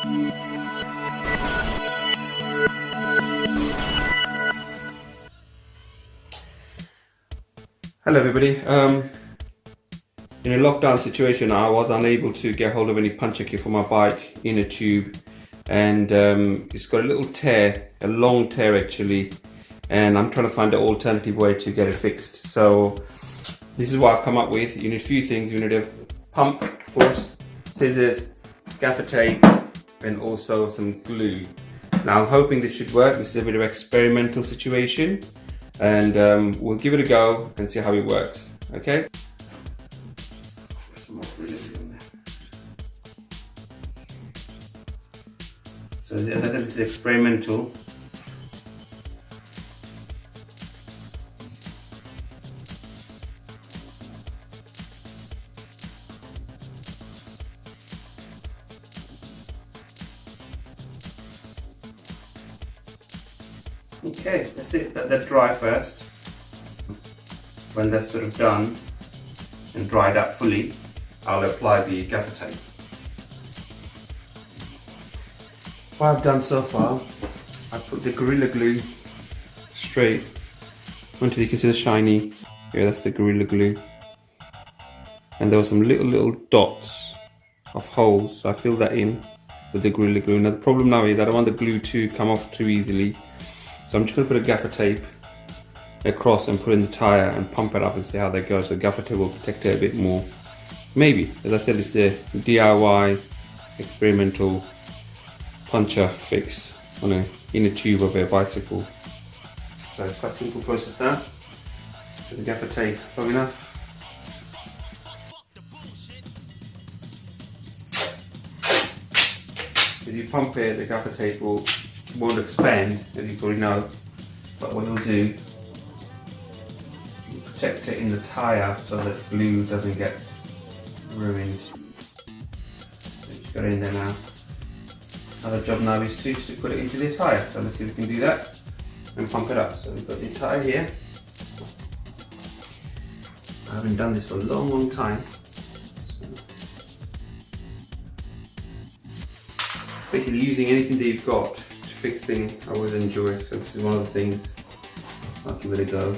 Hello everybody. In a lockdown situation, I was unable to get hold of any puncture kit for my bike in a tube, and it's got a little tear, a long tear actually, and I'm trying to find an alternative way to get it fixed. So this is what I've come up with. You need a few things. You need a pump, of course, scissors, gaffer tape, and also some glue. Now I'm hoping this should work. This is a bit of an experimental situation, and we'll give it a go and see how it works. Okay. So as I said, this is experimental. Okay, that's it. Let that dry first. When that's sort of done and dried up fully, I'll apply the gaffer tape. What I've done so far, I've put the Gorilla Glue straight onto, you can see the shiny, yeah, that's the Gorilla Glue. And there were some little dots of holes, so I filled that in with the Gorilla Glue. Now the problem now is I don't want the glue to come off too easily, so I'm just going to put a gaffer tape across and put in the tyre and pump it up and see how that goes. So gaffer tape will protect it a bit more. Maybe, as I said, it's a DIY experimental puncture fix on a inner tube of a bicycle. So it's quite a simple process there. So the gaffer tape long enough. If you pump it, the gaffer tape won't expand, as you probably know. But what it'll do, protect it in the tyre so that glue doesn't get ruined. So just got it in there now. Another job now is to put it into the tyre. So let's see if we can do that and pump it up. So we've got the tyre here. I haven't done this for a long time. Basically using anything that you've got to fix things, I always enjoy. So this is one of the things. I'll give it a go.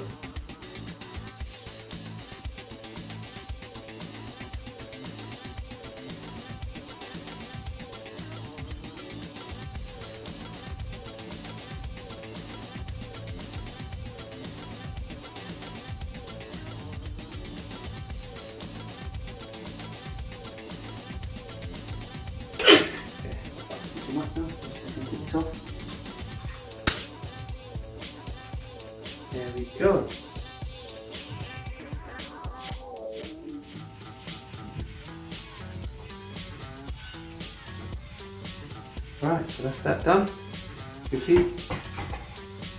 There we go. Right, so that's that done. You can see,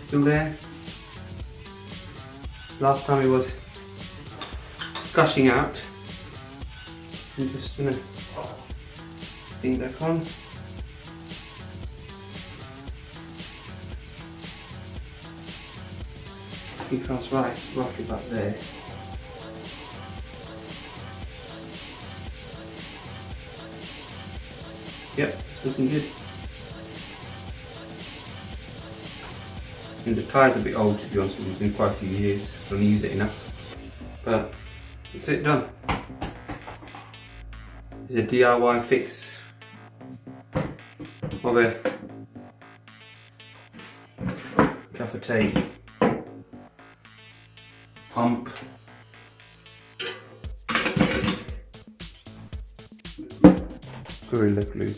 still there. Last time it was gushing out. I'm just gonna thing back on. Because right, it's roughly about there. Yep, it's looking good. And the tyre's a bit old, to be honest with you. It's been quite a few years. I don't use it enough. But that's it, done. It's a DIY fix of a gaffer tape, pump, Gorilla Glue.